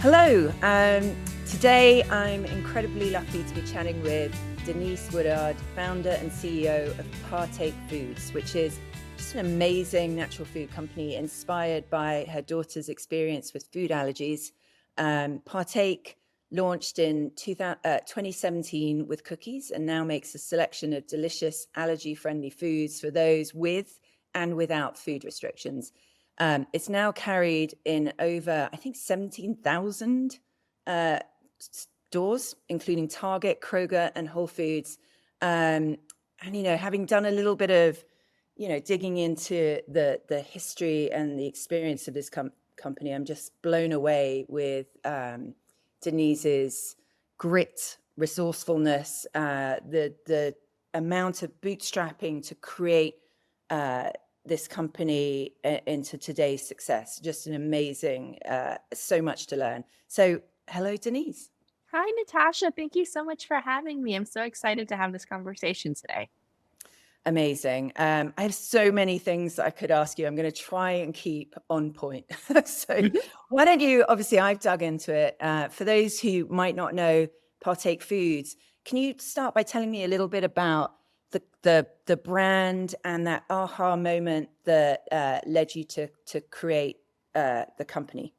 Hello. Today I'm incredibly lucky to be chatting with Denise Woodard, founder and CEO of Partake Foods, which is just an amazing natural food company inspired by her daughter's experience with food allergies. Partake launched in 2017 with cookies and now makes a selection of delicious allergy-friendly foods for those with and without food restrictions. It's now carried in over, I think, 17,000 stores, including Target, Kroger, and Whole Foods. And, having done a little bit of, digging into the history and the experience of this company, I'm just blown away with Denise's grit, resourcefulness, the amount of bootstrapping to create this company into today's success. Just an amazing, so much to learn. So hello, Denise. Hi, Natasha. Thank you so much for having me. I'm so excited to have this conversation today. Amazing. I have so many things that I could ask you. I'm going to try and keep on point. So why don't you, obviously I've dug into it. For those who might not know Partake Foods, can you start by telling me a little bit about the brand and that aha moment that led you to create the company?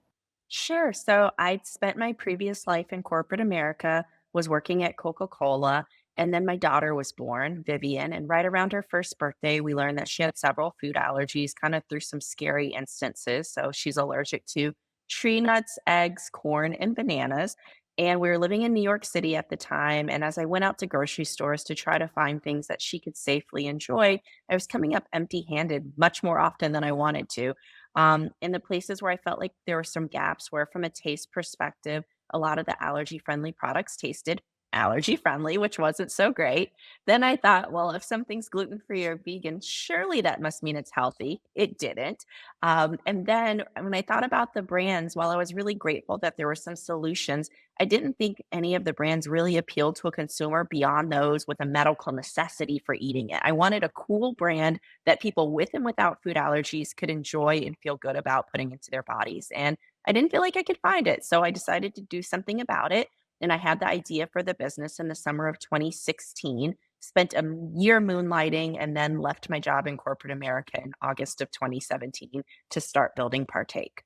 Sure. So I'd spent my previous life in corporate America, was working at Coca-Cola, and then my daughter was born, Vivian. And right around her first birthday, we learned that she had several food allergies, kind of through some scary instances. So she's allergic to tree nuts, eggs, corn, and bananas. And we were living in New York City at the time. And as I went out to grocery stores to try to find things that she could safely enjoy, I was coming up empty handed much more often than I wanted to. In the places where I felt like there were some gaps where, from a taste perspective, a lot of the allergy friendly products tasted allergy friendly, which wasn't so great. Then I thought, well, if something's gluten free or vegan, surely that must mean it's healthy. It didn't. And then when I thought about the brands, while I was really grateful that there were some solutions, I didn't think any of the brands really appealed to a consumer beyond those with a medical necessity for eating it. I wanted a cool brand that people with and without food allergies could enjoy and feel good about putting into their bodies. And I didn't feel like I could find it. So I decided to do something about it. And I had the idea for the business in the summer of 2016, spent a year moonlighting, and then left my job in corporate America in August of 2017 to start building Partake.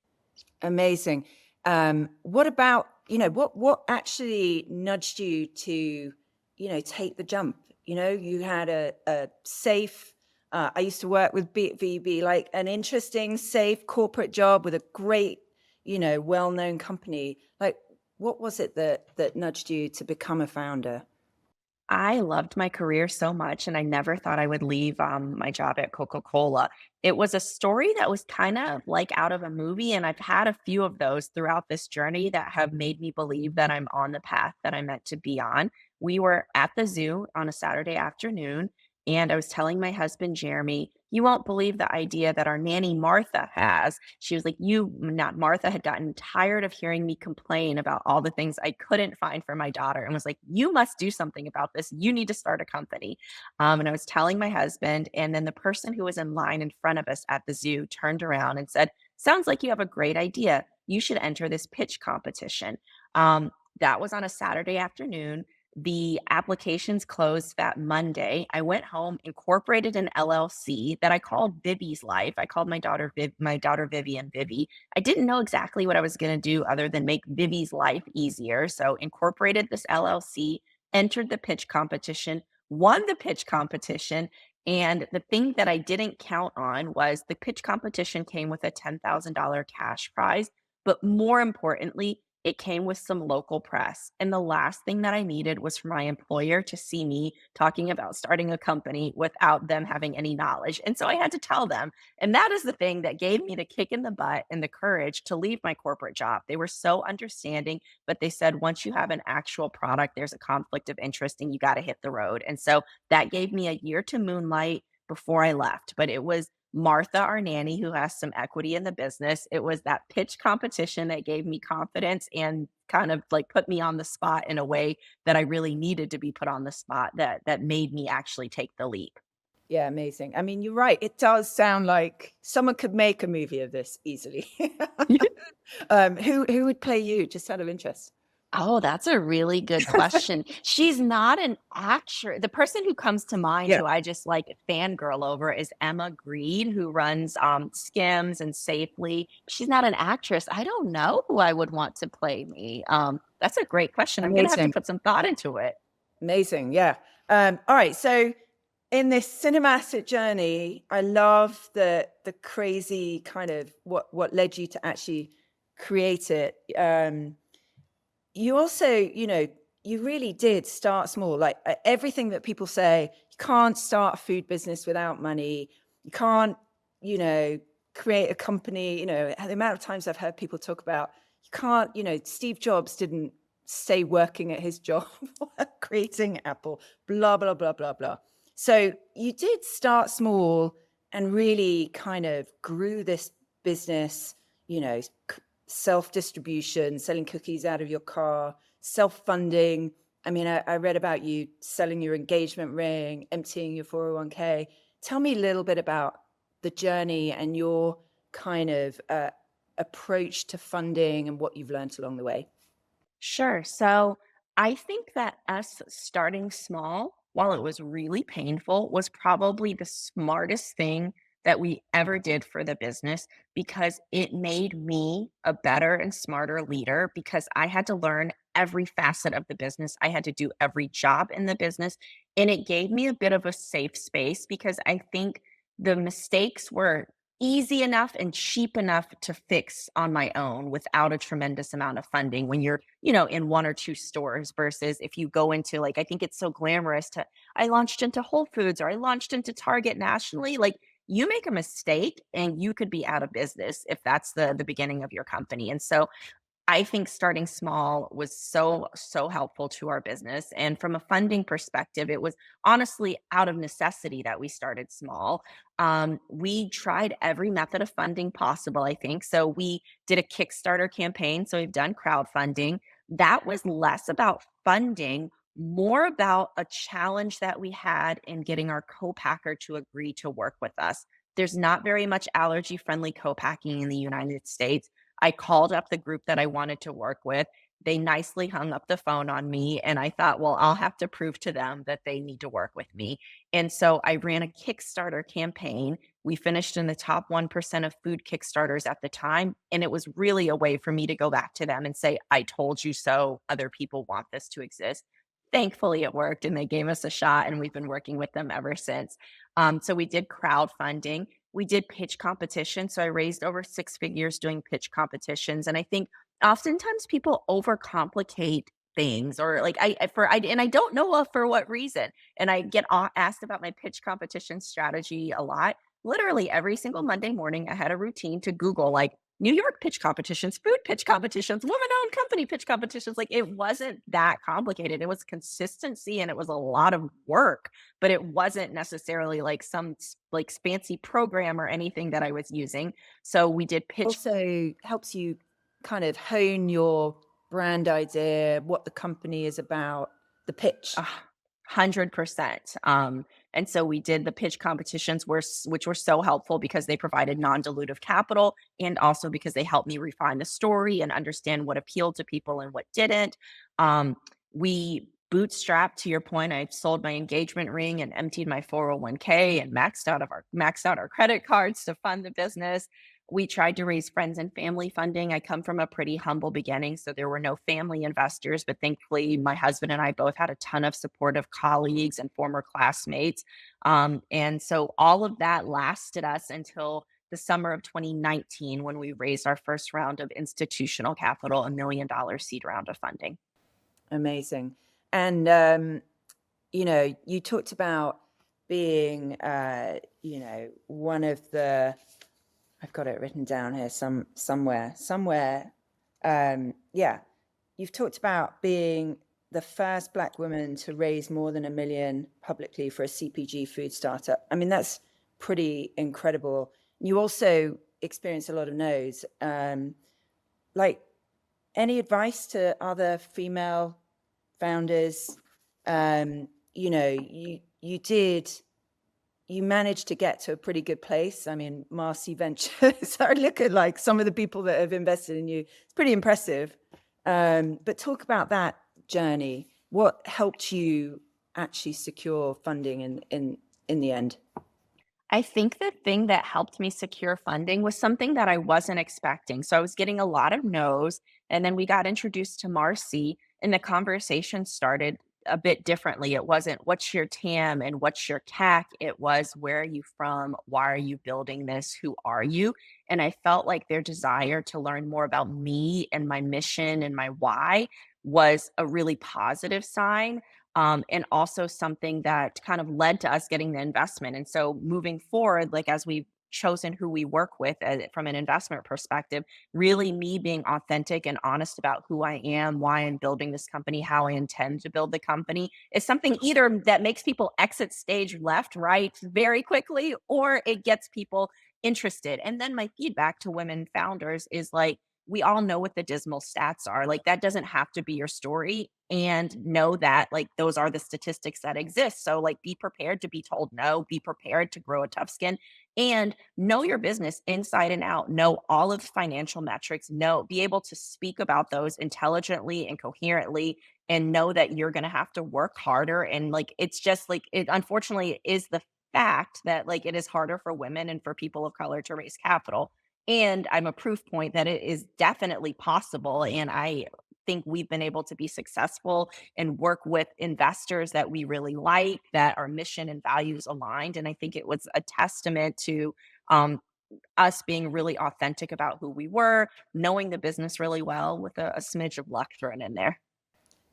Amazing. What about, what actually nudged you to, take the jump? You had a safe, I used to work with VB, like an interesting, safe corporate job with a great, well-known company. Like, what was it that nudged you to become a founder? I loved my career so much, and I never thought I would leave my job at Coca Cola. It was a story that was kind of like out of a movie, and I've had a few of those throughout this journey that have made me believe that I'm on the path that I'm meant to be on. We were at the zoo on a Saturday afternoon, and I was telling my husband, Jeremy, you won't believe the idea that our nanny Martha has. She was like, you, not Martha, had gotten tired of hearing me complain about all the things I couldn't find for my daughter and was like, you must do something about this. You need to start a company. And I was telling my husband, and then the person who was in line in front of us at the zoo turned around and said, sounds like you have a great idea. You should enter this pitch competition. Um, that was on a Saturday afternoon. The applications closed that Monday. I went home, incorporated an LLC that I called Vivi's Life. I called my daughter Vivian Vivi. I didn't know exactly what I was going to do other than make Vivi's life easier. So incorporated this LLC, entered the pitch competition, won the pitch competition. And the thing that I didn't count on was the pitch competition came with a $10,000 cash prize. But more importantly, it came with some local press. And the last thing that I needed was for my employer to see me talking about starting a company without them having any knowledge. And so I had to tell them. And that is the thing that gave me the kick in the butt and the courage to leave my corporate job. They were so understanding, but they said, once you have an actual product, there's a conflict of interest and you got to hit the road. And so that gave me a year to moonlight before I left. But it was Martha, our nanny, who has some equity in the business. It was that pitch competition that gave me confidence and kind of like put me on the spot in a way that I really needed to be put on the spot that made me actually take the leap. Yeah, amazing. I mean, you're right. It does sound like someone could make a movie of this easily. Who would play you, just out of interest? Oh, that's a really good question. She's not an actress. The person who comes to mind Yeah, who I just like fangirl over is Emma Green, who runs Skims and Safely. She's not an actress. I don't know who I would want to play me. That's a great question. I'm gonna have to amazing. put some thought into it. Amazing. Yeah. All right. So in this cinematic journey, I love the crazy kind of what led you to actually create it. You also, you really did start small. Like everything that people say, you can't start a food business without money. You can't, you know, create a company. The amount of times I've heard people talk about, you can't, Steve Jobs didn't stay working at his job creating Apple, blah, blah, blah, blah, blah. So you did start small and really kind of grew this business, you know, self-distribution, selling cookies out of your car, self-funding. I mean, I read about you selling your engagement ring, emptying your 401k. Tell me a little bit about the journey and your kind of approach to funding and what you've learned along the way. Sure. So I think that us starting small, while it was really painful, was probably the smartest thing that we ever did for the business because it made me a better and smarter leader because I had to learn every facet of the business. I had to do every job in the business. And it gave me a bit of a safe space because I think the mistakes were easy enough and cheap enough to fix on my own without a tremendous amount of funding when you're, in one or two stores versus if you go into like I think it's so glamorous to I launched into Whole Foods or I launched into Target nationally. Like you make a mistake and you could be out of business if that's the beginning of your company. And so I think starting small was so, so helpful to our business. And from a funding perspective, it was honestly out of necessity that we started small. We tried every method of funding possible, I think. So we did a Kickstarter campaign. So we've done crowdfunding. That was less about funding, more about a challenge that we had in getting our co-packer to agree to work with us. There's not very much allergy friendly co-packing in the United States. I called up the group that I wanted to work with. They nicely hung up the phone on me, and I thought, well, I'll have to prove to them that they need to work with me. And so I ran a Kickstarter campaign. We finished in the top 1% of food Kickstarters at the time. And it was really a way for me to go back to them and say, I told you so. Other people want this to exist. Thankfully, it worked and they gave us a shot, and we've been working with them ever since. So we did crowdfunding. We did pitch competitions. So I raised over 6 figures doing pitch competitions. And I think oftentimes people overcomplicate things or like and I don't know for what reason. And I get asked about my pitch competition strategy a lot. Literally every single Monday morning, I had a routine to Google like New York pitch competitions, food pitch competitions, woman owned company pitch competitions. Like it wasn't that complicated. It was consistency and it was a lot of work, but it wasn't necessarily like some like fancy program or anything that I was using. So we did pitch. Also helps you kind of hone your brand idea, what the company is about, the pitch. 100%. And so we did the pitch competitions, which were so helpful because they provided non-dilutive capital and also because they helped me refine the story and understand what appealed to people and what didn't. We bootstrapped, to your point. I sold my engagement ring and emptied my 401k and maxed out our credit cards to fund the business. We tried to raise friends and family funding. I come from a pretty humble beginning, so there were no family investors, but thankfully, my husband and I both had a ton of supportive colleagues and former classmates. And so all of that lasted us until the summer of 2019 when we raised our first round of institutional capital, $1 million seed round of funding. Amazing. And you talked about being one of the, I've got it written down here somewhere. Yeah, you've talked about being the first Black woman to raise more than $1 million publicly for a CPG food startup. I mean, that's pretty incredible. You also experience a lot of no's. Like, any advice to other female founders? You did you managed to get to a pretty good place. I mean, Marcy Ventures, I look at like some of the people that have invested in you. It's pretty impressive. But talk about that journey. What helped you actually secure funding in the end? I think the thing that helped me secure funding was something that I wasn't expecting. So I was getting a lot of no's, and then we got introduced to Marcy, and the conversation started a bit differently. It wasn't what's your TAM and what's your CAC. It was where are you from? Why are you building this? Who are you? And I felt like their desire to learn more about me and my mission and my why was a really positive sign, and also something that kind of led to us getting the investment. And so moving forward, like as we've chosen who we work with from an investment perspective, really me being authentic and honest about who I am, why I'm building this company, how I intend to build the company is something either that makes people exit stage left, right very quickly, or it gets people interested. And then my feedback to women founders is like, we all know what the dismal stats are. Like that doesn't have to be your story, and know that like those are the statistics that exist. So like be prepared to be told no, be prepared to grow a tough skin and know your business inside and out. Know all of the financial metrics, know be able to speak about those intelligently and coherently, and know that you're going to have to work harder. And like it's just like it unfortunately is the fact that like it is harder for women and for people of color to raise capital, and I'm a proof point that it is definitely possible. And I think we've been able to be successful and work with investors that we really like, that are mission and values aligned. And I think it was a testament to um, us being really authentic about who we were, knowing the business really well with a smidge of luck thrown in there.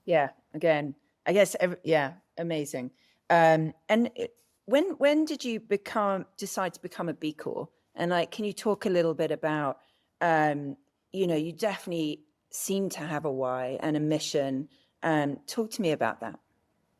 Yeah, again, I guess yeah, amazing. And when did you decide to become a B Corp? And like, can you talk a little bit about, you definitely seem to have a why and a mission. Talk to me about that.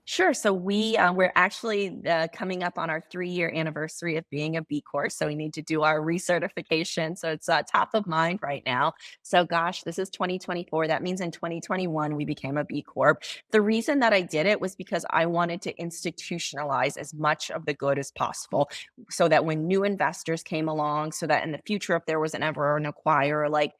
Sure. So we're actually coming up on our 3-year anniversary of being a B Corp. So we need to do our recertification. So it's top of mind right now. So gosh, this is 2024. That means in 2021 we became a B Corp. The reason that I did it was because I wanted to institutionalize as much of the good as possible, so that when new investors came along, so that in the future, if there was ever an acquirer, like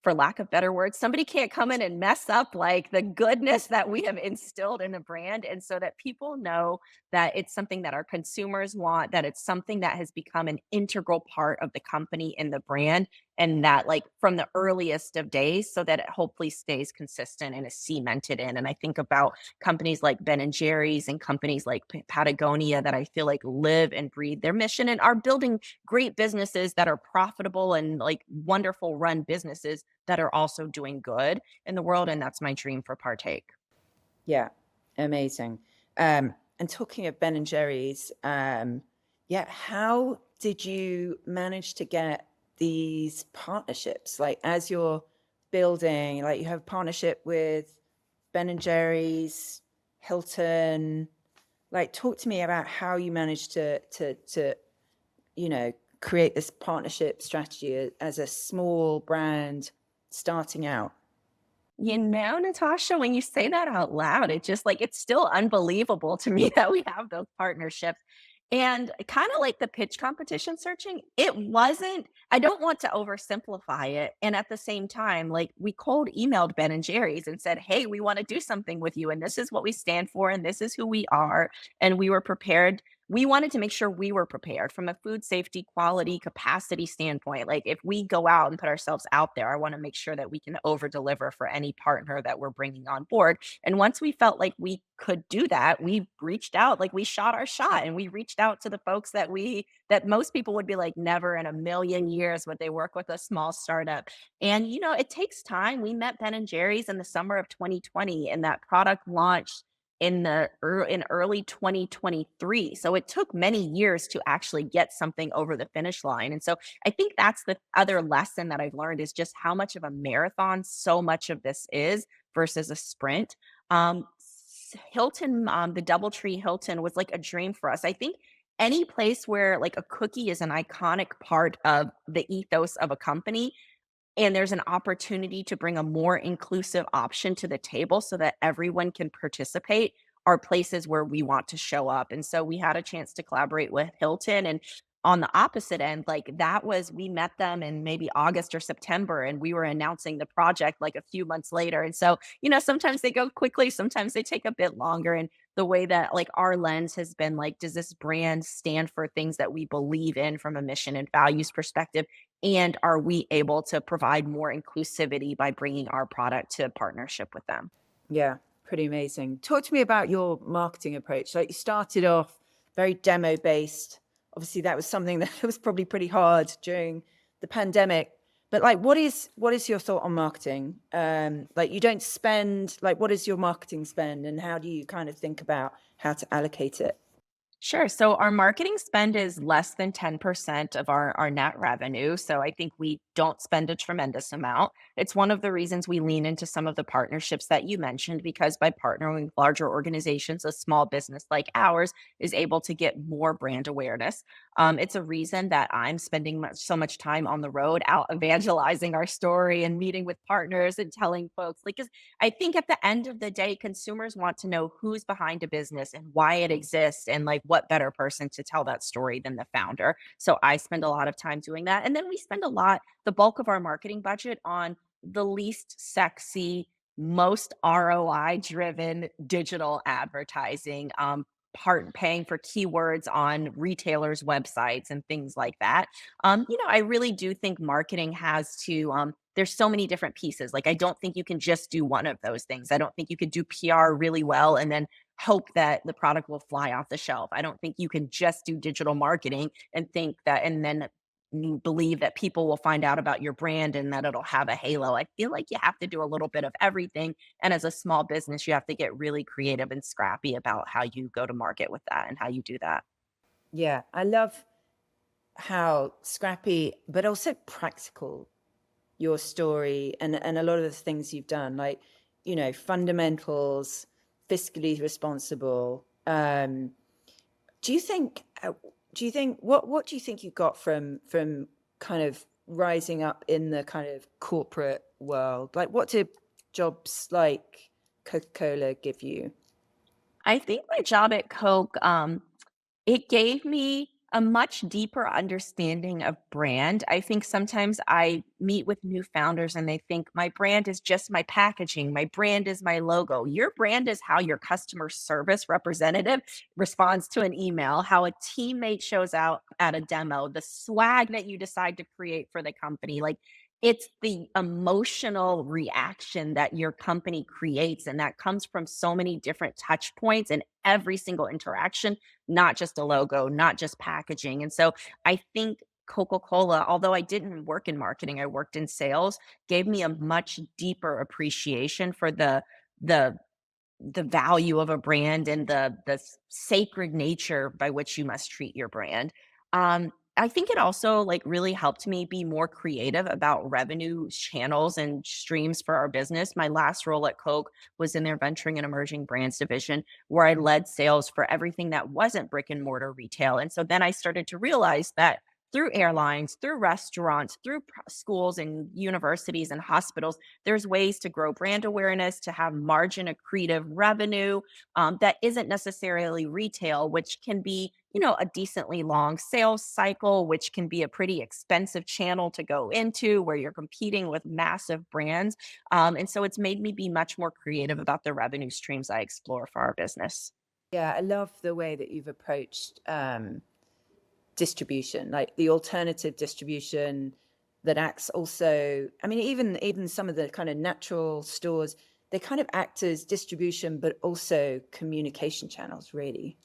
for lack of better words, somebody can't come in and mess up like the goodness that we have instilled in a brand. And so that people know that it's something that our consumers want, that it's something that has become an integral part of the company and the brand, and that like from the earliest of days, so that it hopefully stays consistent and is cemented in. And I think about companies like Ben and Jerry's and companies like Patagonia that I feel like live and breathe their mission and are building great businesses that are profitable and like wonderful run businesses that are also doing good in the world. And that's my dream for Partake. Yeah, amazing. And talking of Ben and Jerry's, yeah, how did you manage to get these partnerships? Like as you're building, like you have a partnership with Ben and Jerry's, Hilton. Like talk to me about how you managed to create this partnership strategy as a small brand starting out. You know, Natasha, when you say that out loud, it just like it's still unbelievable to me that we have those partnerships. And kind of like the pitch competition searching, it wasn't, I don't want to oversimplify it. And at the same time, like we cold emailed Ben and Jerry's and said, hey, we want to do something with you. And this is what we stand for. And this is who we are. And we were prepared. We wanted to make sure we were prepared from a food safety, quality, capacity standpoint. Like if we go out and put ourselves out there, I want to make sure that we can over deliver for any partner that we're bringing on board. And once we felt like we could do that, we reached out, like we shot our shot, and we reached out to the folks that most people would be like, never in a million years would they work with a small startup. And you know, it takes time. We met Ben and Jerry's in the summer of 2020, and that product launched in early 2023. So it took many years to actually get something over the finish line. And so I think that's the other lesson that I've learned is just how much of a marathon so much of this is versus a sprint. Hilton, the Doubletree Hilton was like a dream for us. I think any place where like a cookie is an iconic part of the ethos of a company, and there's an opportunity to bring a more inclusive option to the table so that everyone can participate, are places where we want to show up. And so we had a chance to collaborate with Hilton, and on the opposite end, like that was we met them in maybe August or September, and we were announcing the project like a few months later. And so, sometimes they go quickly, sometimes they take a bit longer. And the way that like our lens has been like, does this brand stand for things that we believe in from a mission and values perspective? And are we able to provide more inclusivity by bringing our product to partnership with them? Yeah, pretty amazing. Talk to me about your marketing approach. Like you started off very demo based. Obviously, that was something that was probably pretty hard during the pandemic. But like, what is your thought on marketing? Like, you don't spend like, what is your marketing spend, and how do you kind of think about how to allocate it? Sure. So our marketing spend is less than 10% of our net revenue. So I think we don't spend a tremendous amount. It's one of the reasons we lean into some of the partnerships that you mentioned, because by partnering with larger organizations, a small business like ours is able to get more brand awareness. It's a reason that I'm spending so much time on the road out evangelizing our story and meeting with partners and telling folks, like, 'cause I think at the end of the day, consumers want to know who's behind a business and why it exists, and like what better person to tell that story than the founder. So I spend a lot of time doing that. And then we spend the bulk of our marketing budget on the least sexy, most ROI driven digital advertising. Paying for keywords on retailers' websites and things like that. I really do think marketing has to there's so many different pieces. Like I don't think you can just do one of those things. I don't think you could do PR really well and then hope that the product will fly off the shelf. I don't think you can just do digital marketing and think that and then you believe that people will find out about your brand and that it'll have a halo. I feel like you have to do a little bit of everything. And as a small business, you have to get really creative and scrappy about how you go to market with that and how you do that. Yeah, I love how scrappy, but also practical your story and a lot of the things you've done, like, fundamentals, fiscally responsible. Do you think, what do you think you got from kind of rising up in the kind of corporate world? Like, what did jobs like Coca-Cola give you? I think my job at Coke, it gave me a much deeper understanding of brand. I think sometimes I meet with new founders and they think my brand is just my packaging, my brand is my logo. Your brand is how your customer service representative responds to an email, how a teammate shows out at a demo, the swag that you decide to create for the company. Like it's the emotional reaction that your company creates, and that comes from so many different touch points and every single interaction, not just a logo, not just packaging. And so I think Coca-Cola, although I didn't work in marketing, I worked in sales, gave me a much deeper appreciation for the the value of a brand and the sacred nature by which you must treat your brand. I think it also like really helped me be more creative about revenue channels and streams for our business. My last role at Coke was in their venturing and emerging brands division, where I led sales for everything that wasn't brick and mortar retail. And so then I started to realize that through airlines, through restaurants, through schools and universities and hospitals, there's ways to grow brand awareness, to have margin accretive revenue that isn't necessarily retail, which can be, a decently long sales cycle, which can be a pretty expensive channel to go into where you're competing with massive brands. And so it's made me be much more creative about the revenue streams I explore for our business. Yeah, I love the way that you've approached distribution, like the alternative distribution that acts also. I mean, even some of the kind of natural stores, they kind of act as distribution, but also communication channels, really.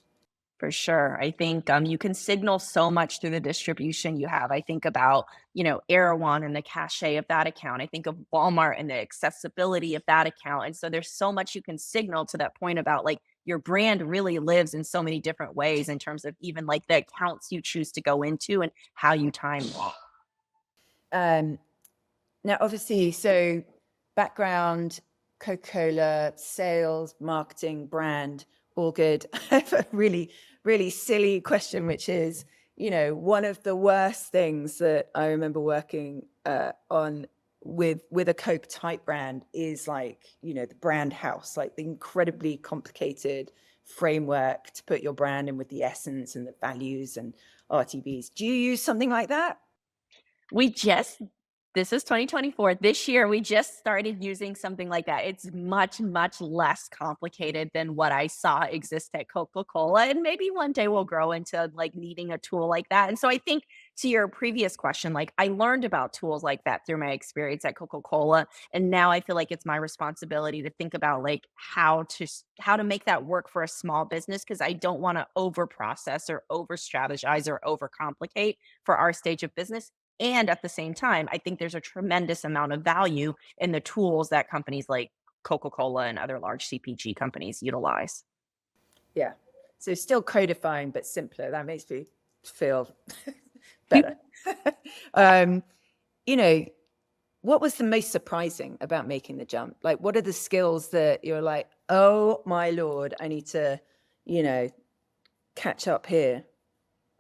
For sure. I think you can signal so much through the distribution you have. I think about, Erewhon and the cachet of that account. I think of Walmart and the accessibility of that account. And so there's so much you can signal to that point about like your brand really lives in so many different ways in terms of even like the accounts you choose to go into and how you time them. Um, Now, obviously, so background, Coca-Cola, sales, marketing, brand, all good. I have a really, really silly question, which is, one of the worst things that I remember working on with a Coke type brand is like, the brand house, like the incredibly complicated framework to put your brand in with the essence and the values and RTBs. Do you use something like that? We just This is 2024. This year, we just started using something like that. It's much, much less complicated than what I saw exist at Coca-Cola, and maybe one day we'll grow into, like, needing a tool like that, and so I think to your previous question, like, I learned about tools like that through my experience at Coca-Cola, and now I feel like it's my responsibility to think about, like, how to make that work for a small business because I don't wanna over process or over strategize or overcomplicate for our stage of business. And at the same time, I think there's a tremendous amount of value in the tools that companies like Coca-Cola and other large CPG companies utilize. Yeah. So still codifying, but simpler. That makes me feel better. um, you know, what was the most surprising about making the jump? Like, what are the skills that you're like, oh my Lord, I need to, you know, catch up here?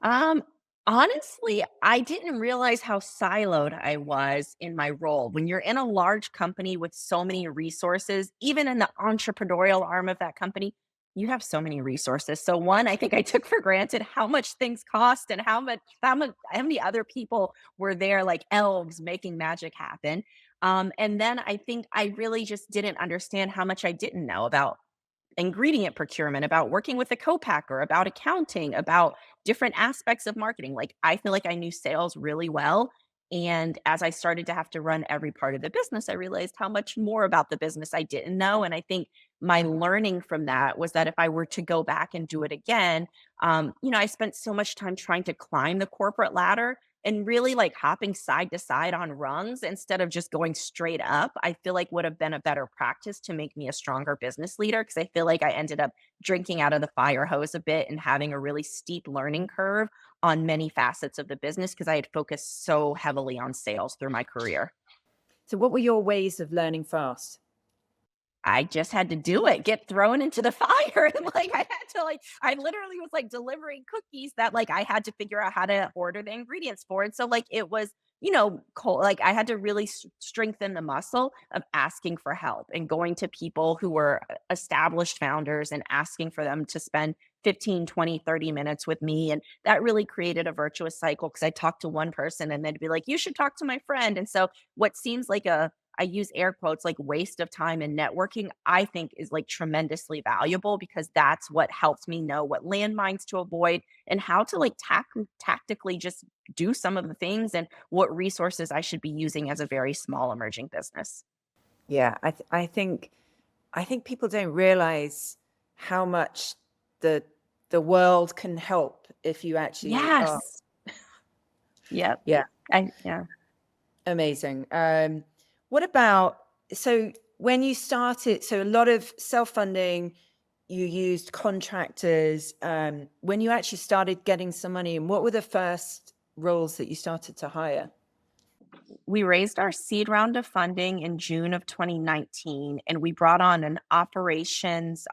Um, Honestly, I didn't realize how siloed I was in my role. When you're in a large company with so many resources, even in the entrepreneurial arm of that company, you have so many resources. So one, I think I took for granted how much things cost and how many other people were there like elves making magic happen. And then I think I really just didn't understand how much I didn't know about ingredient procurement, about working with a co-packer, about accounting, about different aspects of marketing. Like I feel like I knew sales really well. And as I started to have to run every part of the business, I realized how much more about the business I didn't know. And I think my learning from that was that if I were to go back and do it again, I spent so much time trying to climb the corporate ladder and really like hopping side to side on rungs instead of just going straight up. I feel like would have been a better practice to make me a stronger business leader because I feel like I ended up drinking out of the fire hose a bit and having a really steep learning curve on many facets of the business because I had focused so heavily on sales through my career. So, what were your ways of learning fast? I just had to do it, get thrown into the fire, and, like, I had to, like I literally was, like, delivering cookies that, like, I had to figure out how to order the ingredients for, and so, like, it was, like, I had to really strengthen the muscle of asking for help and going to people who were established founders and asking for them to spend 15, 20, 30 minutes with me, and that really created a virtuous cycle because I talked to one person and they'd be like, "You should talk to my friend," and so what seems like a I use air quotes like waste of time in networking, I think is like tremendously valuable because that's what helps me know what landmines to avoid and how to like tactically just do some of the things and what resources I should be using as a very small emerging business. Yeah, I think people don't realize how much the the world can help if you actually are. Yes. Yep. Yeah, Yeah. amazing. What about, so when you started, so a lot of self-funding, you used contractors. When you actually started getting some money, and what were the first roles that you started to hire? We raised our seed round of funding in June of 2019, and we brought on an operations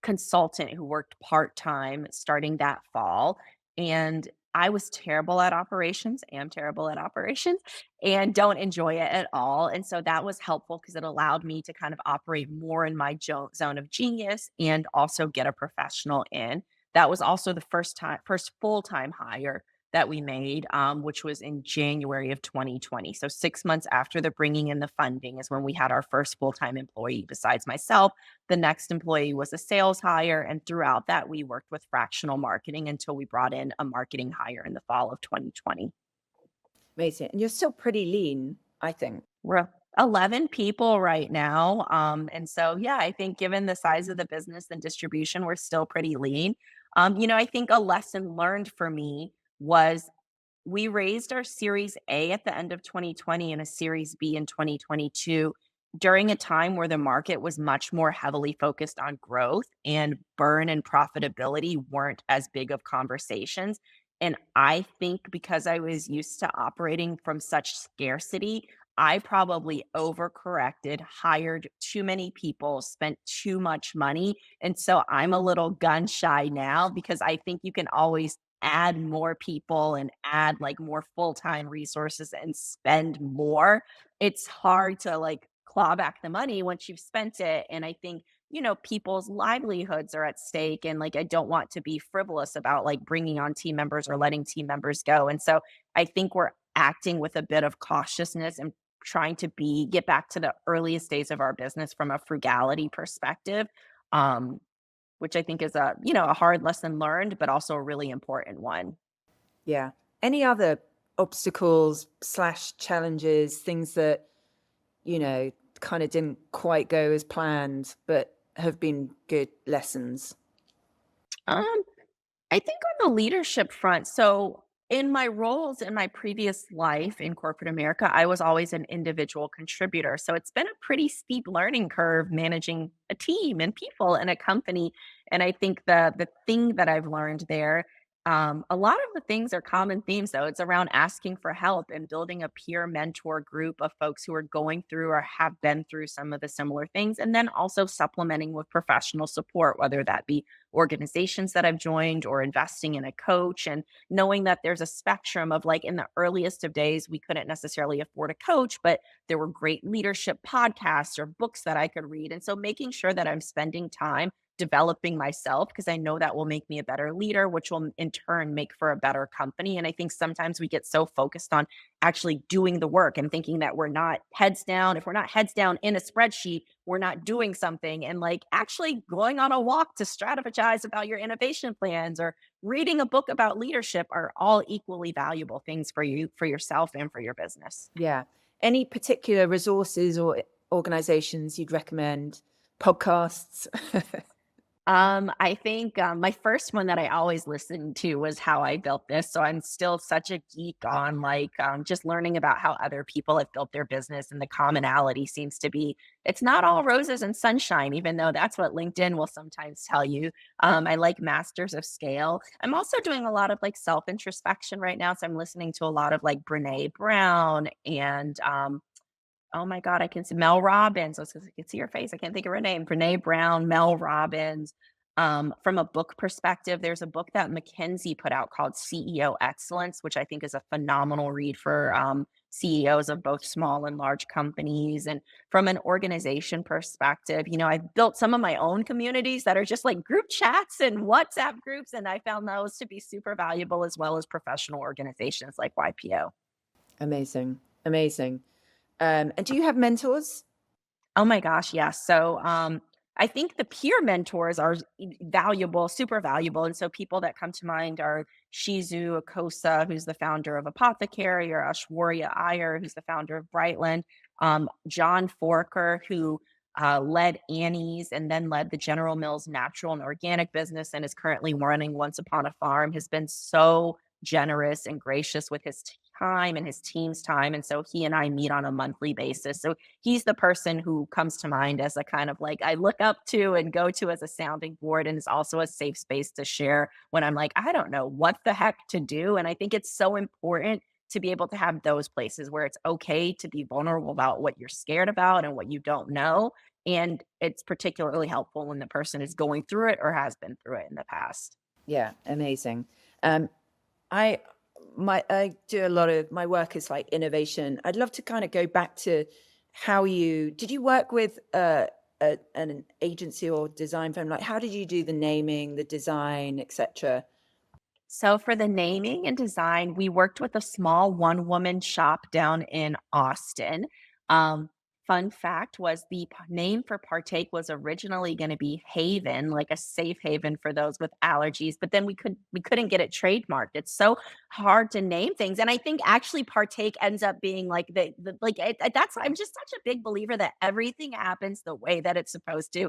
consultant who worked part time starting that fall. And I was terrible at operations, am terrible at operations, and don't enjoy it at all. And so that was helpful because it allowed me to kind of operate more in my zone of genius and also get a professional in. That was also the first full time hire that we made, which was in January of 2020. So 6 months after the bringing in the funding is when we had our first full time employee. Besides myself, the next employee was a sales hire, and throughout that, we worked with fractional marketing until we brought in a marketing hire in the fall of 2020. Amazing. And you're still pretty lean, I think. We're 11 people right now. And so, yeah, I think given the size of the business and distribution, we're still pretty lean. I think a lesson learned for me was we raised our Series A at the end of 2020 and a Series B in 2022 during a time where the market was much more heavily focused on growth and burn and profitability weren't as big of conversations. And I think because I was used to operating from such scarcity, I probably overcorrected, hired too many people, spent too much money. And so I'm a little gun shy now because I think you can always add more people and add like more full-time resources and spend more. It's hard to like claw back the money once you've spent it. And I think, people's livelihoods are at stake, and like I don't want to be frivolous about like bringing on team members or letting team members go. And so I think we're acting with a bit of cautiousness and trying to be get back to the earliest days of our business from a frugality perspective. Um, which I think is a hard lesson learned, but also a really important one. Yeah. Any other obstacles slash challenges, things that, kind of didn't quite go as planned, but have been good lessons? Um, I think on the leadership front, so in my roles in my previous life in corporate America, I was always an individual contributor. So it's been a pretty steep learning curve managing a team and people in a company. And I think the thing that I've learned there, a lot of the things are common themes though. It's around asking for help and building a peer mentor group of folks who are going through or have been through some of the similar things, and then also supplementing with professional support, whether that be organizations that I've joined or investing in a coach, and knowing that there's a spectrum of like in the earliest of days, we couldn't necessarily afford a coach, but there were great leadership podcasts or books that I could read. And so making sure that I'm spending time developing myself because I know that will make me a better leader, which will in turn make for a better company. And I think sometimes we get so focused on actually doing the work and thinking that we're not heads down. If we're not heads down in a spreadsheet, we're not doing something. And like actually going on a walk to strategize about your innovation plans or reading a book about leadership are all equally valuable things for you, for yourself, and for your business. Yeah. Any particular resources or organizations you'd recommend? Podcasts? I think my first one that I always listened to was How I Built This. So I'm still such a geek on like just learning about how other people have built their business. And the commonality seems to be it's not all roses and sunshine, even though that's what LinkedIn will sometimes tell you. I like Masters of Scale. I'm also doing a lot of like self introspection right now. So I'm listening to a lot of like Brene Brown and oh my god, I can see Mel Robbins. I can see her face. I can't think of her name. Brene Brown, Mel Robbins. From a book perspective, there's a book that McKinsey put out called CEO Excellence, which I think is a phenomenal read for CEOs of both small and large companies. And from an organization perspective, I've built some of my own communities that are just like group chats and WhatsApp groups, and I found those to be super valuable as well as professional organizations like YPO. Amazing. Amazing. And do you have mentors? Oh my gosh, yes. So, I think the peer mentors are valuable, super valuable. And so people that come to mind are Shizu Akosa, who's the founder of Apothecary, or Ashwarya Iyer, who's the founder of Brightland, John Forker, who led Annie's and then led the General Mills natural and organic business and is currently running Once Upon a Farm, has been so generous and gracious with his time and his team's time. And so he and I meet on a monthly basis. So he's the person who comes to mind as a kind of like I look up to and go to as a sounding board, and is also a safe space to share when I'm like, I don't know what the heck to do. And I think it's so important to be able to have those places where it's okay to be vulnerable about what you're scared about and what you don't know. And it's particularly helpful when the person is going through it or has been through it in the past. Yeah, amazing. Um, I I do a lot of my work is like innovation. I'd love to kind of go back to how you did you work with an agency or design firm? Like, how did you do the naming, the design, etc.? So for the naming and design, we worked with a small one-woman shop down in Austin. Um, Fun fact was name for Partake was originally going to be Haven, like a safe haven for those with allergies, but then we couldn't get it trademarked. It's so hard to name things, and I think actually Partake ends up being like that's I'm just such a big believer that everything happens the way that it's supposed to.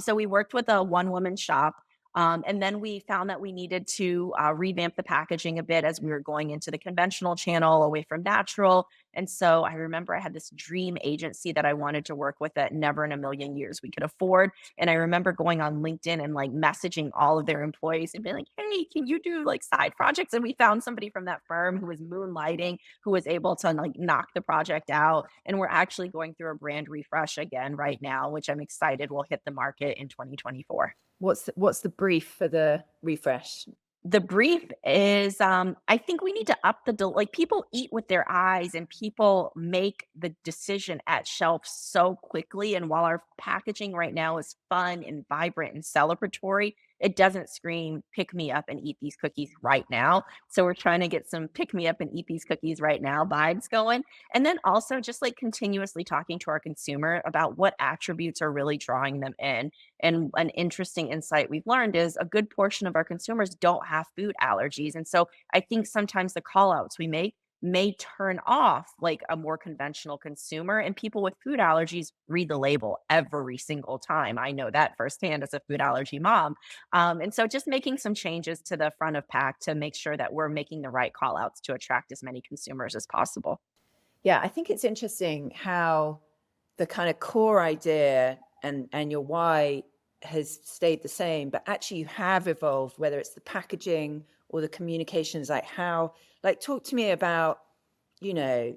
So we worked with a one-woman shop. And then we found that we needed to revamp the packaging a bit as we were going into the conventional channel away from natural. And so I remember I had this dream agency that I wanted to work with that never in a million years we could afford. And I remember going on LinkedIn and like messaging all of their employees and being like, hey, can you do like side projects? And we found somebody from that firm who was moonlighting, who was able to like knock the project out. And we're actually going through a brand refresh again right now, which I'm excited will hit the market in 2024. What's the brief for the refresh? The brief is, I think we need to up the like, people eat with their eyes and people make the decision at shelf so quickly, and while our packaging right now is fun and vibrant and celebratory, it doesn't scream, "Pick me up and eat these cookies right now." So we're trying to get some "pick me up and eat these cookies right now" vibes going, and then also just, like, continuously talking to our consumer about what attributes are really drawing them in. And an interesting insight we've learned is a good portion of our consumers don't have food allergies. And so I think sometimes the call outs we make may turn off like a more conventional consumer, and people with food allergies read the label every single time. I know that firsthand as a food allergy mom. And so just making some changes to the front of pack to make sure that we're making the right call outs to attract as many consumers as possible. Yeah, I think it's interesting how the kind of core idea and your why has stayed the same, but actually you have evolved, whether it's the packaging or the communications, like how, like talk to me about, you know,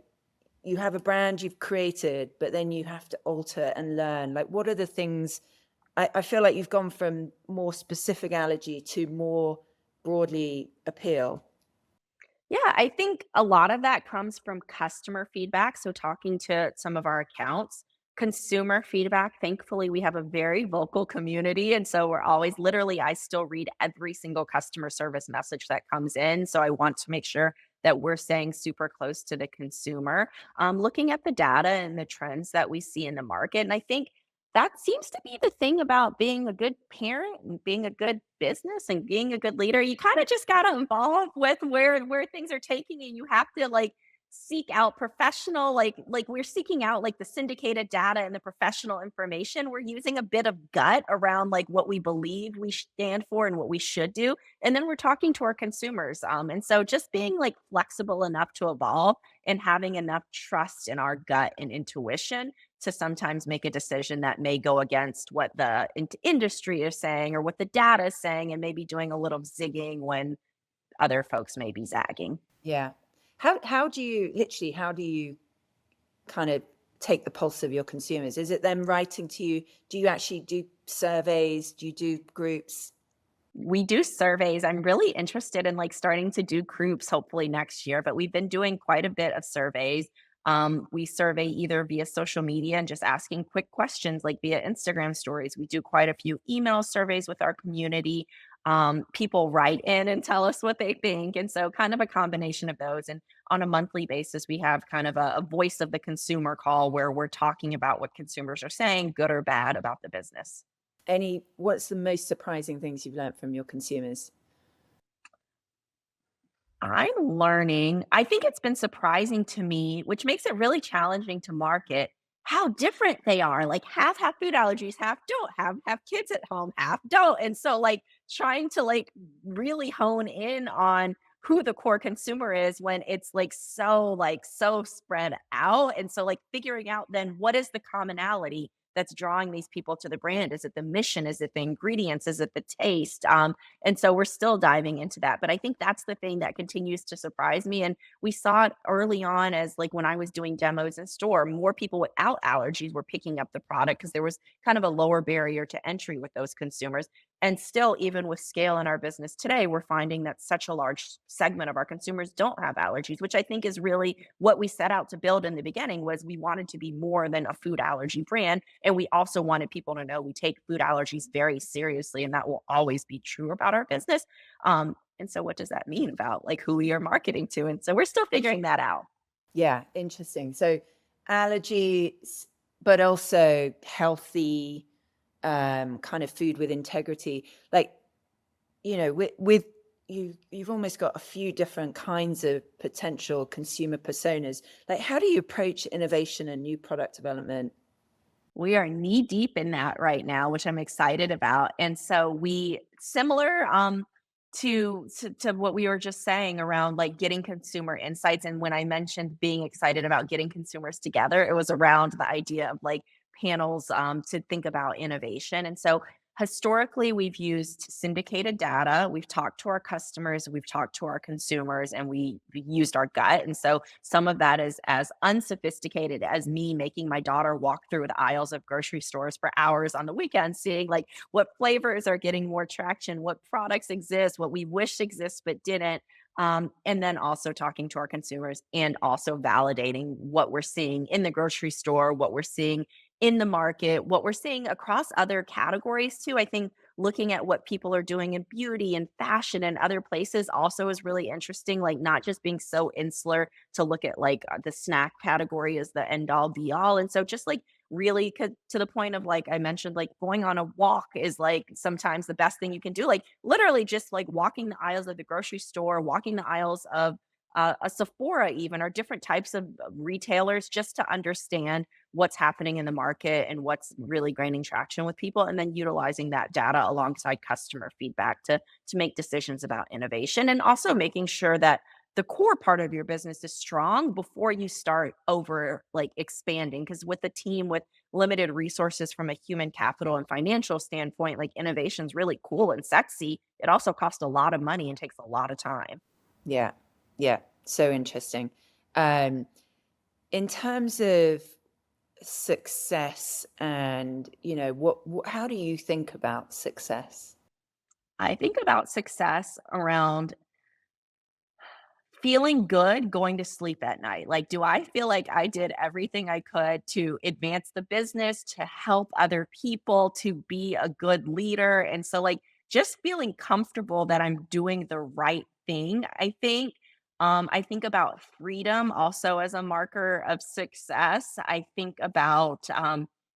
you have a brand you've created, but then you have to alter and learn. Like what are the things I feel like you've gone from more specific allergy to more broadly appeal. Yeah, I think a lot of that comes from customer feedback. So, talking to some of our accounts, consumer feedback. Thankfully, we have a very vocal community. And so, we're always literally, I still read every single customer service message that comes in. So, I want to make sure that we're staying super close to the consumer, looking at the data and the trends that we see in the market. And I think that seems to be the thing about being a good parent and being a good business and being a good leader. You kind of just got to evolve with where things are taking you. You have to like seek out professional like we're seeking out like the syndicated data and the professional information. We're using a bit of gut around like what we believe we stand for and what we should do, and then we're talking to our consumers. And so just being like flexible enough to evolve and having enough trust in our gut and intuition to sometimes make a decision that may go against what the industry is saying or what the data is saying, and maybe doing a little zigging when other folks may be zagging. Yeah. How do you literally how do you kind of take the pulse of your consumers? Is it them writing to you? Do you actually do surveys? Do you do groups? We do surveys. I'm really interested in like starting to do groups hopefully next year, but we've been doing quite a bit of surveys. We survey either via social media and just asking quick questions like via Instagram stories. We do quite a few email surveys with our community. People write in and tell us what they think. And so, kind of a combination of those. And on a monthly basis, we have kind of a voice of the consumer call where we're talking about what consumers are saying, good or bad, about the business. Any what's the most surprising things you've learned from your consumers? I'm learning. I think it's been surprising to me, which makes it really challenging to market how different they are. Like half have food allergies, half don't, have kids at home, half don't. And so like trying to like really hone in on who the core consumer is when it's like so spread out. And so like figuring out then what is the commonality that's drawing these people to the brand? Is it the mission? Is it the ingredients? Is it the taste? And so we're still diving into that. But I think that's the thing that continues to surprise me. And we saw it early on as like when I was doing demos in store, more people without allergies were picking up the product because there was kind of a lower barrier to entry with those consumers. And still, even with scale in our business today, we're finding that such a large segment of our consumers don't have allergies, which I think is really what we set out to build in the beginning was we wanted to be more than a food allergy brand. And we also wanted people to know we take food allergies very seriously, and that will always be true about our business. And so, what does that mean about like who we are marketing to? And so, we're still figuring that out. Yeah, interesting. So allergies, but also healthy kind of food with integrity. Like, with you've almost got a few different kinds of potential consumer personas. Like, how do you approach innovation and new product development? We are knee deep in that right now, which I'm excited about. And so we similar to what we were just saying around like getting consumer insights. And when I mentioned being excited about getting consumers together, it was around the idea of like panels to think about innovation. And so Historically, we've used syndicated data. We've talked to our customers, we've talked to our consumers, and we used our gut. And so some of that is as unsophisticated as me making my daughter walk through the aisles of grocery stores for hours on the weekend, seeing like what flavors are getting more traction, what products exist, what we wish exists but didn't. And then also talking to our consumers and also validating what we're seeing in the grocery store, what we're seeing in the market, what we're seeing across other categories too. I think looking at what people are doing in beauty and fashion and other places also is really interesting, like not just being so insular to look at like the snack category as the end all be all. And so just like really to the point of like I mentioned, like going on a walk is like sometimes the best thing you can do. Like literally just like walking the aisles of the grocery store, walking the aisles of a Sephora, even, or different types of retailers, just to understand what's happening in the market and what's really gaining traction with people, and then utilizing that data alongside customer feedback to make decisions about innovation, and also making sure that the core part of your business is strong before you start over like expanding, because with a team with limited resources from a human capital and financial standpoint, like innovation's really cool and sexy. It also costs a lot of money and takes a lot of time. Yeah. Yeah. So interesting. Um, in terms of success and, how do you think about success? I think about success around feeling good going to sleep at night. Like, do I feel like I did everything I could to advance the business, to help other people, to be a good leader? And so, like, just feeling comfortable that I'm doing the right thing, I think. I think about freedom also as a marker of success. I think about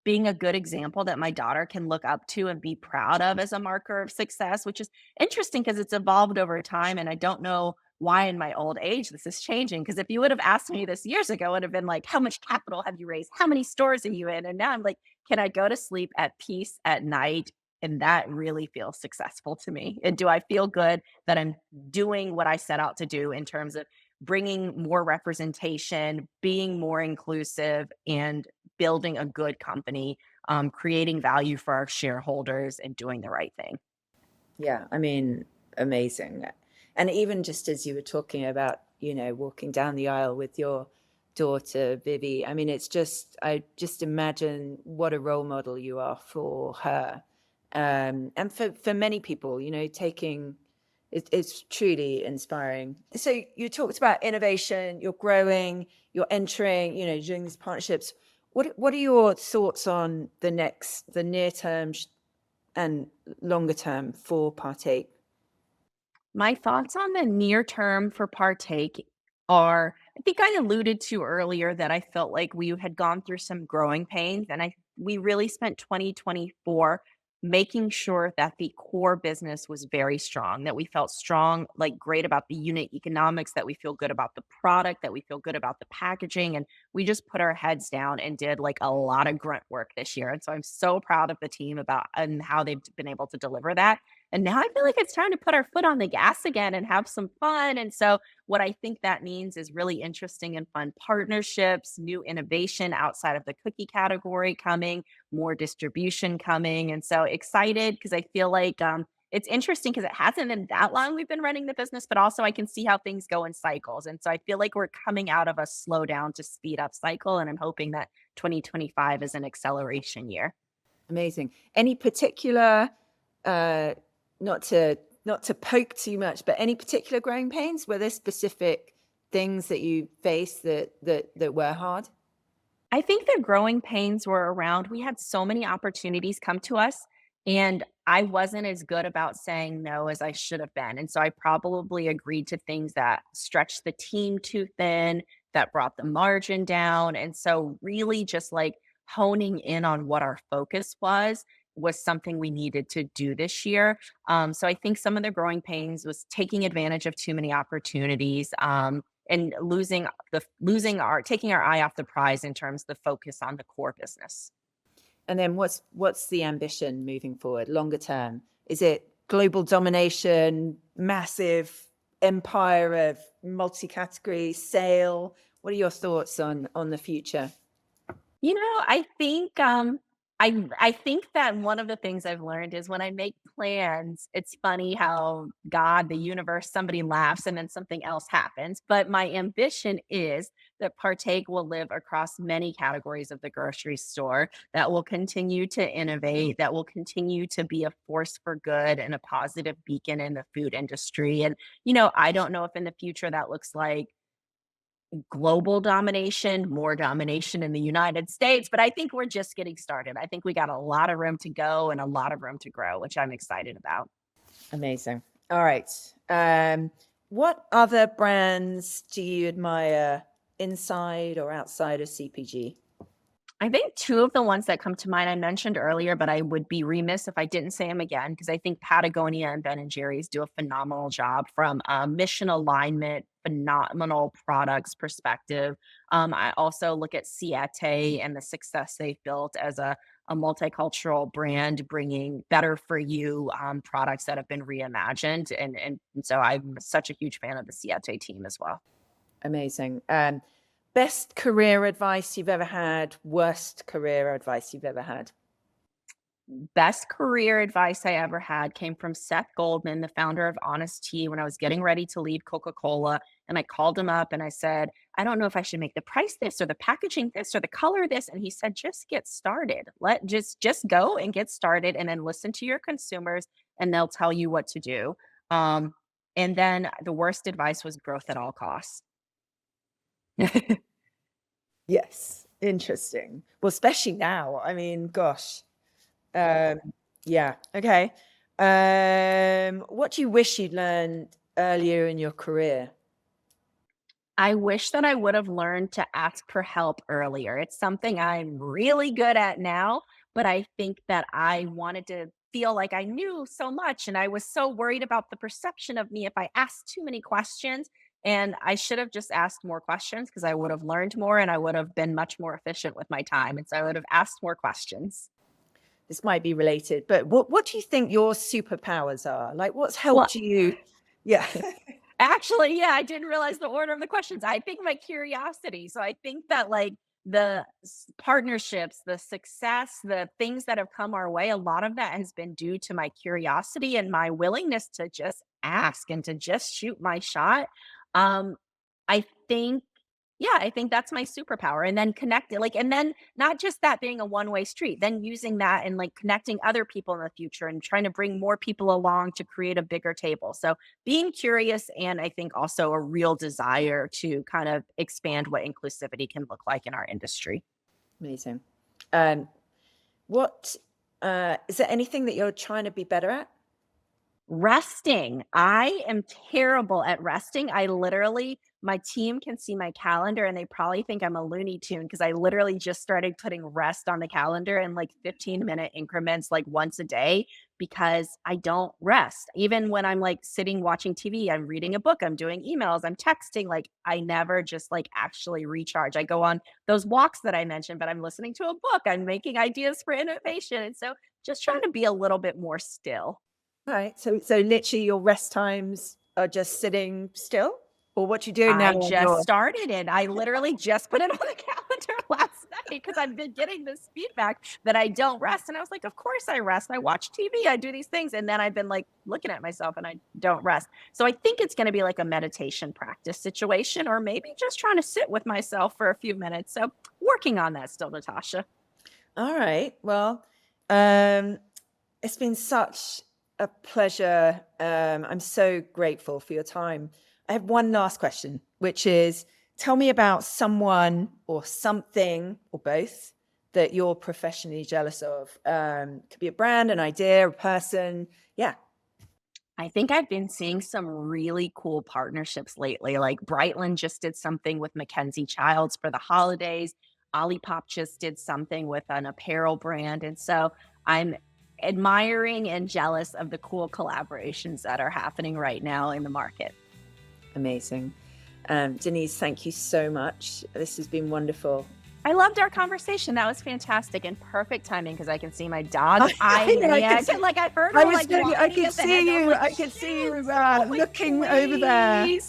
being a good example that my daughter can look up to and be proud of as a marker of success, which is interesting because it's evolved over time. And I don't know why in my old age this is changing. Because if you would have asked me this years ago, it would have been like, how much capital have you raised? How many stores are you in? And now I'm like, can I go to sleep at peace at night? And that really feels successful to me. And do I feel good that I'm doing what I set out to do in terms of bringing more representation, being more inclusive, and building a good company, creating value for our shareholders, and doing the right thing? Yeah, I mean, amazing. And even just as you were talking about, walking down the aisle with your daughter, Vivi, I mean, I just imagine what a role model you are for her. And for many people, it's truly inspiring. So you talked about innovation, you're growing, you're entering, doing these partnerships. What are your thoughts on the near term and longer term for Partake? My thoughts on the near term for Partake are, I think I alluded to earlier that I felt like we had gone through some growing pains, and we really spent 2024 making sure that the core business was very strong, that we felt strong, like great about the unit economics, that we feel good about the product, that we feel good about the packaging, and we just put our heads down and did like a lot of grunt work this year. And so I'm so proud of the team about and how they've been able to deliver that. And now I feel like it's time to put our foot on the gas again and have some fun. And so, what I think that means is really interesting and fun partnerships, new innovation outside of the cookie category coming, more distribution coming. And so excited because I feel like it's interesting because it hasn't been that long we've been running the business, but also I can see how things go in cycles. And so I feel like we're coming out of a slow down to speed up cycle. And I'm hoping that 2025 is an acceleration year. Amazing. Any particular, uh, not to poke too much, but any particular growing pains? Were there specific things that you faced that were hard? I think the growing pains were around we had so many opportunities come to us, and I wasn't as good about saying no as I should have been. And so I probably agreed to things that stretched the team too thin, that brought the margin down. And so really just like honing in on what our focus was something we needed to do this year. So I think some of the growing pains was taking advantage of too many opportunities. And losing our taking our eye off the prize in terms of the focus on the core business. And then what's the ambition moving forward, longer term? Is it global domination, massive empire of multi-category sale? What are your thoughts on the future? I think I think that one of the things I've learned is when I make plans, it's funny how God, the universe, somebody laughs and then something else happens. But my ambition is that Partake will live across many categories of the grocery store, that will continue to innovate, that will continue to be a force for good and a positive beacon in the food industry. And, I don't know if in the future that looks like global domination, more domination in the United States, but I think we're just getting started. I think we got a lot of room to go and a lot of room to grow, which I'm excited about. Amazing. All right. What other brands do you admire inside or outside of CPG? I think two of the ones that come to mind I mentioned earlier, but I would be remiss if I didn't say them again because I think Patagonia and Ben and Jerry's do a phenomenal job from a mission alignment, phenomenal products perspective. I also look at Siete and the success they've built as a multicultural brand, bringing better for you products that have been reimagined, and so I'm such a huge fan of the Siete team as well. Amazing. Best career advice you've ever had, worst career advice you've ever had? Best career advice I ever had came from Seth Goldman, the founder of Honest Tea, when I was getting ready to leave Coca-Cola. And I called him up and I said, I don't know if I should make the price this or the packaging this or the color this. And he said, just get started. Just go and get started and then listen to your consumers and they'll tell you what to do. And then the worst advice was growth at all costs. Yes. Interesting. Well, especially now. I mean, gosh. Yeah. Okay. What do you wish you'd learned earlier in your career? I wish that I would have learned to ask for help earlier. It's something I'm really good at now, but I think that I wanted to feel like I knew so much and I was so worried about the perception of me if I asked too many questions. And I should have just asked more questions because I would have learned more and I would have been much more efficient with my time. And so I would have asked more questions. This might be related, but what do you think your superpowers are? Like, what's Well, helped you? Yeah. actually, yeah, I didn't realize the order of the questions. I think my curiosity. So I think that like the partnerships, the success, the things that have come our way, a lot of that has been due to my curiosity and my willingness to just ask and to just shoot my shot. Um, I think, yeah, I think that's my superpower. And then connect it, like, and then not just that being a one-way street, then using that and like connecting other people in the future and trying to bring more people along to create a bigger table. So being curious and I think also a real desire to kind of expand what inclusivity can look like in our industry. Amazing. Um, what is there anything that you're trying to be better at? Resting. I am terrible at resting. My team can see my calendar and they probably think I'm a Looney Tune because I literally just started putting rest on the calendar in like 15-minute increments, like once a day, because I don't rest. Even when I'm like sitting watching TV, I'm reading a book, I'm doing emails, I'm texting, like I never just like actually recharge. I go on those walks that I mentioned, but I'm listening to a book, I'm making ideas for innovation. And so just trying to be a little bit more still. All right. So literally your rest times are just sitting still? Or what you doing now I when just you're started it. I literally just put it on the calendar last night because I've been getting this feedback that I don't rest. And I was like, of course I rest. I watch TV, I do these things. And then I've been like looking at myself and I don't rest. So I think it's going to be like a meditation practice situation, or maybe just trying to sit with myself for a few minutes. So working on that still, Natasha. all right. Well, um, it's been such a pleasure. I'm so grateful for your time. I have one last question, which is tell me about someone or something or both that you're professionally jealous of. Could be a brand, an idea, a person. Yeah. I think I've been seeing some really cool partnerships lately. Like Brightland just did something with Mackenzie Childs for the holidays. Olipop just did something with an apparel brand. And so I'm admiring and jealous of the cool collaborations that are happening right now in the market. Amazing. Denise, thank you so much. This has been wonderful. I loved our conversation. That was fantastic and perfect timing because I can see my dog I eyeing know, me. I could, Like I heard her I was like I whining could at the see end. I'm you. like, I could see you "Jeez, oh my looking over there. please."